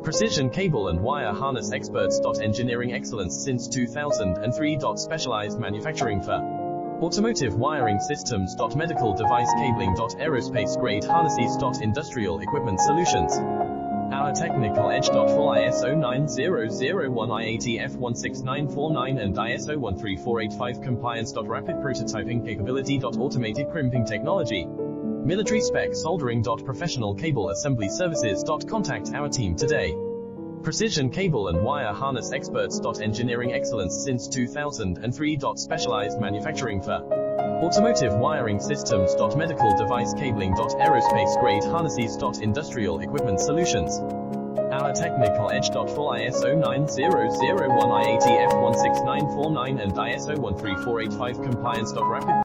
Precision cable and wire harness experts. Engineering excellence since 2003. Specialized manufacturing for automotive wiring systems. Medical device cabling. Aerospace grade harnesses. Industrial equipment solutions. Our technical edge. Full ISO 9001, IATF 16949 and ISO 13485 compliance. Rapid prototyping capability. Automated crimping technology. Military spec soldering. Professional cable assembly services. Contact our team today. Precision cable and wire harness experts. Engineering excellence since 2003. Specialized manufacturing for automotive wiring systems. Medical device cabling. Aerospace grade harnesses. Industrial equipment solutions. Our technical edge. Full ISO 9001, IATF 16949 and ISO 13485 compliance. Rapid